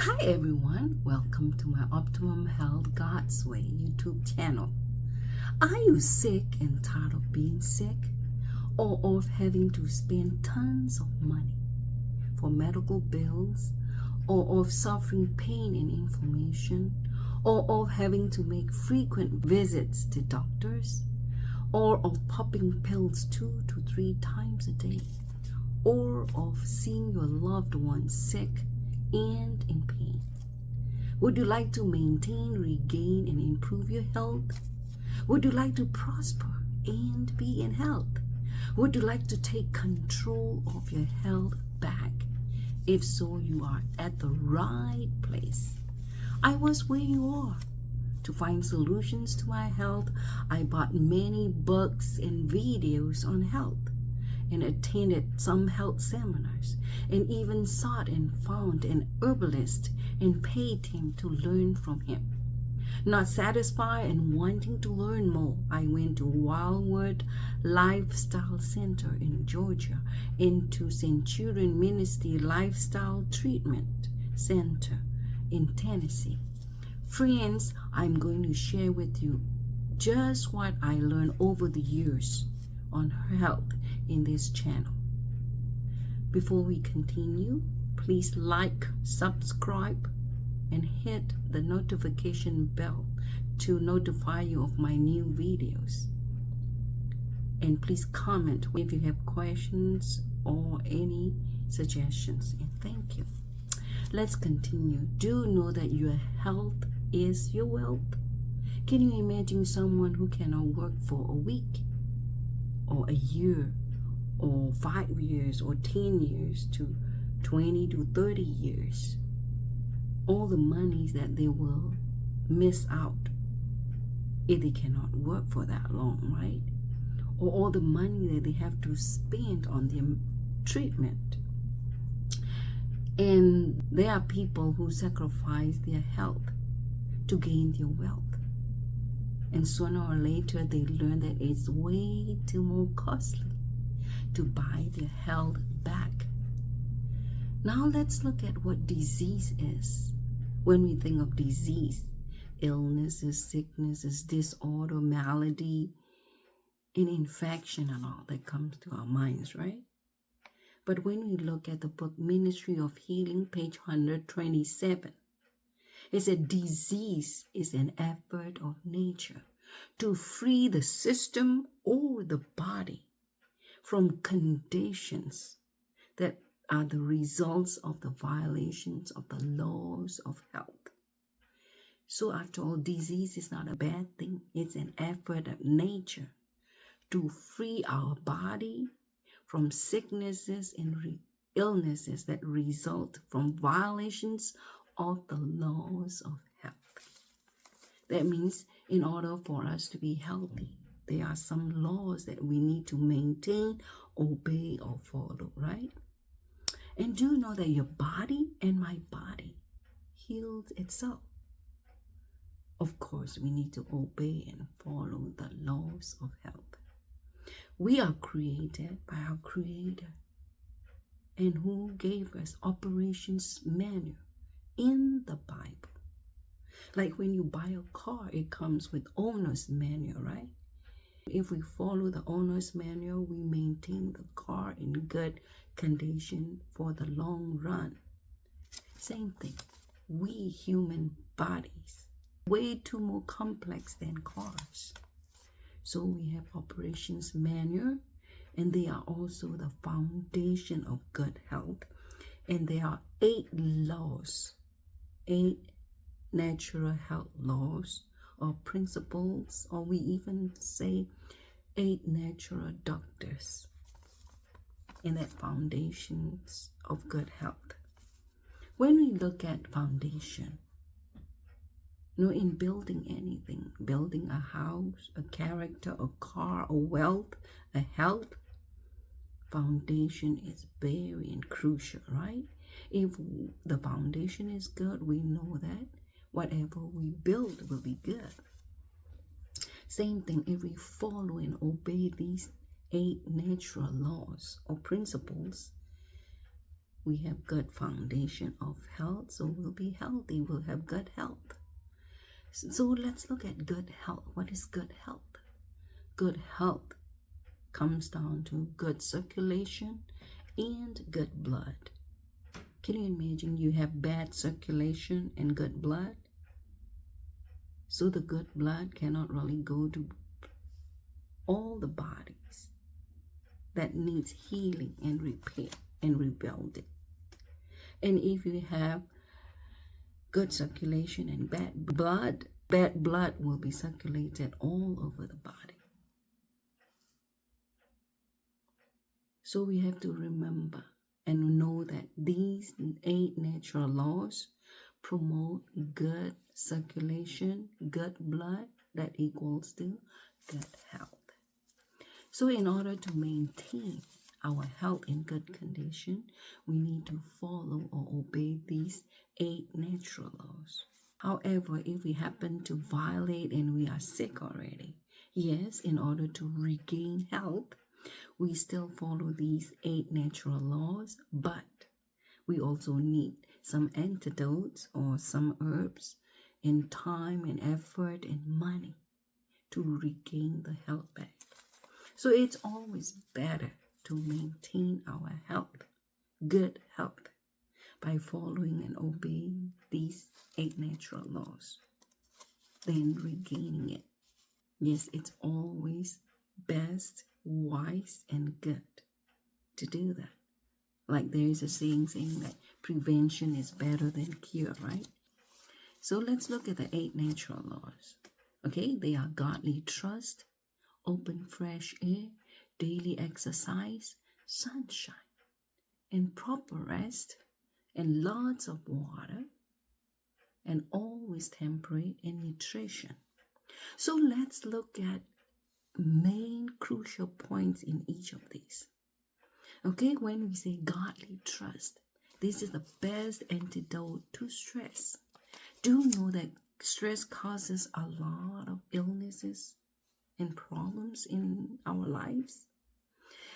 Hi everyone, welcome to my Optimum Health God's Way YouTube channel. Are you sick and tired of being sick, or of having to spend tons of money for medical bills, or of suffering pain and inflammation, or of having to make frequent visits to doctors, or of popping pills 2 to 3 times a day, or of seeing your loved ones sick and in pain? Would you like to maintain, regain, and improve your health? Would you like to prosper and be in health? Would you like to take control of your health back? If so, you are at the right place. I was where you are. To find solutions to my health, I bought many books and videos on health, and attended some health seminars, and even sought and found an herbalist and paid him to learn from him. Not satisfied and wanting to learn more, I went to Wildwood Lifestyle Center in Georgia, into Centurion Ministry Lifestyle Treatment Center in Tennessee. Friends, I'm going to share with you just what I learned over the years on health in this channel. Before we continue, please like, subscribe, and hit the notification bell to notify you of my new videos. And please comment if you have questions or any suggestions. And thank you. Let's continue. Do know that your health is your wealth. Can you imagine someone who cannot work for a week, or a year, or 5 years, or 10 years, to 20 to 30 years? All the monies that they will miss out if they cannot work for that long, right? Or all the money that they have to spend on their treatment. And there are people who sacrifice their health to gain their wealth. And sooner or later, they learn that it's way too more costly to buy their health back. Now let's look at what disease is. When we think of disease, illness is sickness, is disorder, malady, and infection and all that comes to our minds, right? But when we look at the book Ministry of Healing, page 127, it said disease is an effort of nature to free the system or the body from conditions that are the results of the violations of the laws of health. So after all, disease is not a bad thing. It's an effort of nature to free our body from sicknesses and illnesses that result from violations of the laws of health. That means in order for us to be healthy, there are some laws that we need to maintain, obey, or follow, right? And do know that your body and my body heals itself. Of course, we need to obey and follow the laws of health. We are created by our Creator, and who gave us operations manual in the Bible. Like when you buy a car, it comes with owner's manual, right? If we follow the owner's manual, we maintain the car in good condition for the long run. Same thing. We human bodies, way too more complex than cars. So we have operations manual, and they are also the foundation of good health. And there are 8 laws, 8 natural health laws or principles, or we even say 8 natural doctors in that foundations of good health. When we look at foundation, in building anything, building a house, a character, a car, a wealth, a health, foundation is very and crucial, right? If the foundation is good, we know that whatever we build will be good. Same thing, if we follow and obey these 8 natural laws or principles, We have good foundation of health, so we'll be healthy. We'll have good health. So let's look at good health. What is good health? Good health comes down to good circulation and good blood. Can you imagine you have bad circulation and good blood? So the good blood cannot really go to all the bodies that needs healing and repair and rebuilding. And if you have good circulation and bad blood will be circulated all over the body. So we have to remember and know that these 8 natural laws promote good circulation, good blood, that equals to good health. So in order to maintain our health in good condition, we need to follow or obey these 8 natural laws. However, if we happen to violate and we are sick already, yes, in order to regain health, we still follow these 8 natural laws, but we also need some antidotes or some herbs and time and effort and money to regain the health back. So it's always better to maintain our health, good health, by following and obeying these 8 natural laws, then regaining it. Yes, it's always best, wise, and good to do that. Like there is a saying that prevention is better than cure, right? So let's look at the 8 natural laws. Okay, they are godly trust, open fresh air, daily exercise, sunshine, and proper rest, and lots of water, and always temperate and nutrition. So let's look at main crucial points in each of these. Okay, when we say godly trust, this is the best antidote to stress. Do you know that stress causes a lot of illnesses and problems in our lives?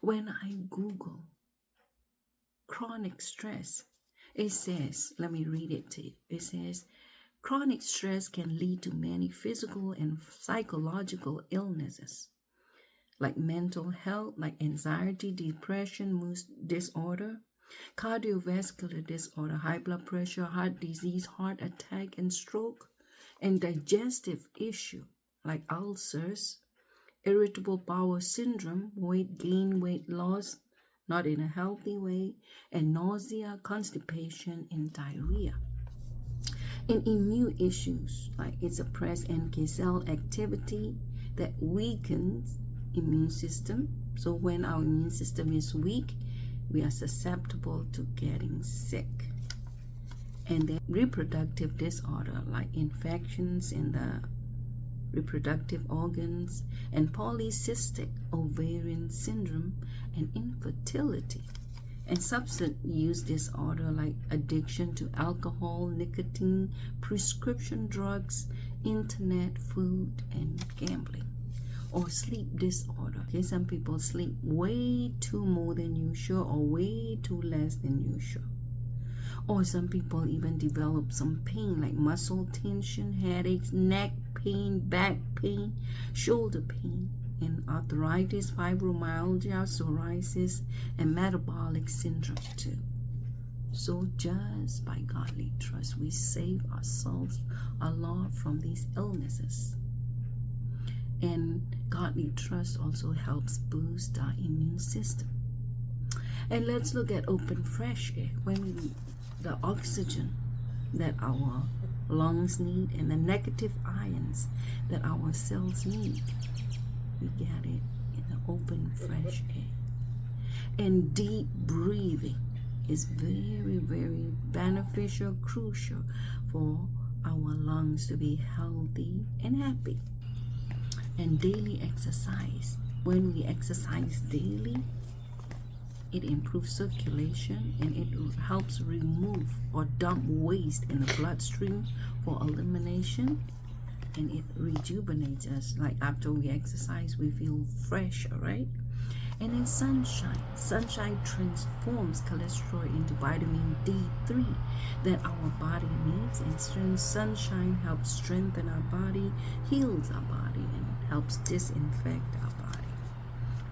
When I Google chronic stress, it says, let me read it to you. It says, chronic stress can lead to many physical and psychological illnesses, like mental health, like anxiety, depression, mood disorder, cardiovascular disorder, high blood pressure, heart disease, heart attack, and stroke, and digestive issue, like ulcers, irritable bowel syndrome, weight gain, weight loss, not in a healthy way, and nausea, constipation, and diarrhea. And immune issues, like it suppresses NK cell activity that weakens immune system. So when our immune system is weak, we are susceptible to getting sick. And then reproductive disorder, like infections in the reproductive organs, and polycystic ovarian syndrome, and infertility, and substance use disorder like addiction to alcohol, nicotine, prescription drugs, internet, food, and gambling, or sleep disorder. Okay, some people sleep way too more than usual or way too less than usual. Or some people even develop some pain like muscle tension, headaches, neck pain, back pain, shoulder pain, and arthritis, fibromyalgia, psoriasis, and metabolic syndrome too. So just by godly trust, we save ourselves a lot from these illnesses. And godly trust also helps boost our immune system. And let's look at open fresh air. When the oxygen that our lungs need and the negative ions that our cells need, we get it in the open fresh air. And deep breathing is very, very beneficial, crucial for our lungs to be healthy and happy. And daily exercise. When we exercise daily, it improves circulation and it helps remove or dump waste in the bloodstream for elimination, and it rejuvenates us. Like after we exercise, we feel fresh, all right? And then sunshine. Sunshine transforms cholesterol into vitamin D3 that our body needs. And sunshine helps strengthen our body, heals our body, and helps disinfect our body.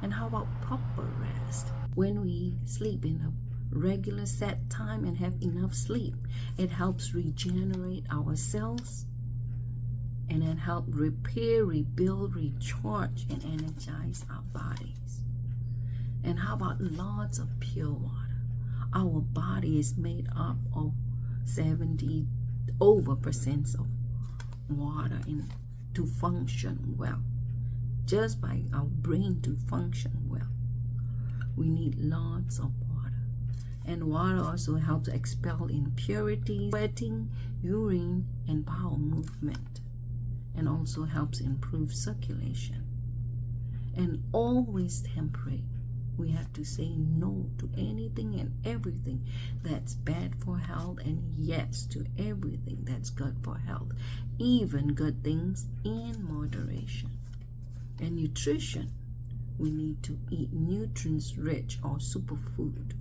And how about proper rest? When we sleep in a regular set time and have enough sleep, it helps regenerate our cells and then help repair, rebuild, recharge, and energize our bodies. And how about lots of pure water? Our body is made up of 70% of water to function well. Just by our brain to function well, we need lots of water. And water also helps expel impurities, sweating, urine, and bowel movement, and also helps improve circulation. And always temperate. We have to say no to anything and everything that's bad for health, and yes to everything that's good for health, even good things in moderation. And nutrition, we need to eat nutrients rich or superfood,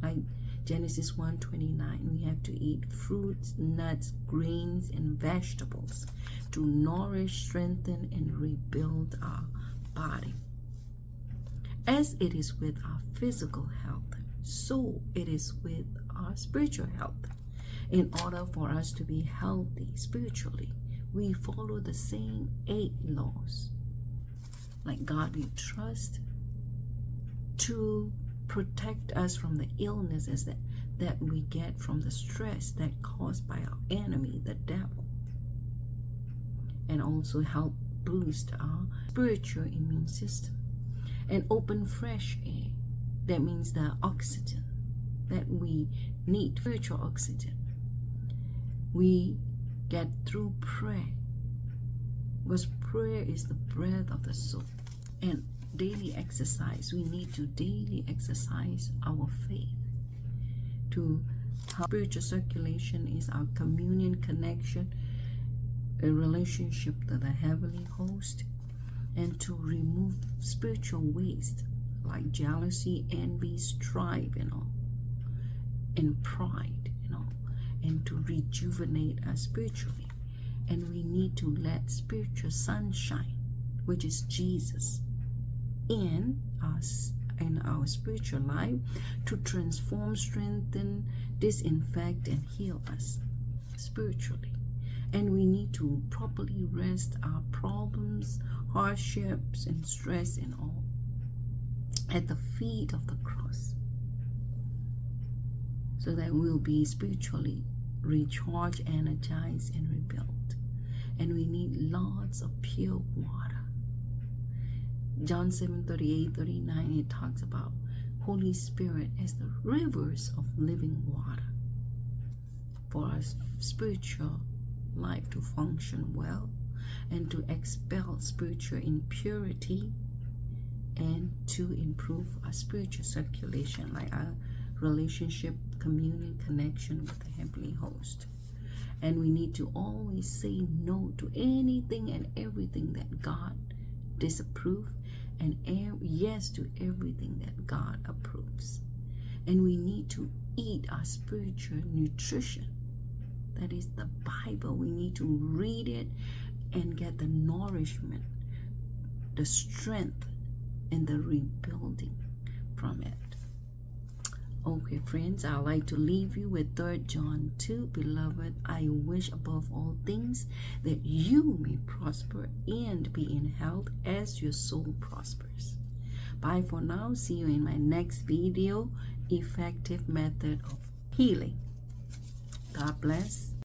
like Genesis 1:29. We have to eat fruits, nuts, grains, and vegetables to nourish, strengthen, and rebuild our body. As it is with our physical health, so it is with our spiritual health. In order for us to be healthy spiritually, we follow the same 8 laws. Like God we trust to protect us from the illnesses that we get from the stress that caused by our enemy, the devil. And also help boost our spiritual immune system. And open fresh air. That means the oxygen that we need, spiritual oxygen. We get through prayer, because prayer is the breath of the soul. And daily exercise, we need to daily exercise our faith. To help spiritual circulation is our communion, connection, a relationship to the heavenly host, and to remove spiritual waste like jealousy, envy, strife, and pride, and to rejuvenate us spiritually. And we need to let spiritual sunshine, which is Jesus, in us, in our spiritual life, to transform, strengthen, disinfect, and heal us spiritually. And we need to properly rest our problems, hardships, and stress and all at the feet of the cross, so that we'll be spiritually recharged, energized, and rebuilt. And we need lots of pure water. John 7:38-39, it talks about Holy Spirit as the rivers of living water for our spiritual life to function well, and to expel spiritual impurity, and to improve our spiritual circulation, like our relationship, communion, connection with the heavenly host. And we need to always say no to anything and everything that God disapproves, and yes to everything that God approves. And we need to eat our spiritual nutrition. That is the Bible. We need to read it and get the nourishment, the strength, and the rebuilding from it. Okay, friends, I'd like to leave you with 3 John 2. Beloved, I wish above all things that you may prosper and be in health as your soul prospers. Bye for now. See you in my next video, Effective Method of Healing. God bless.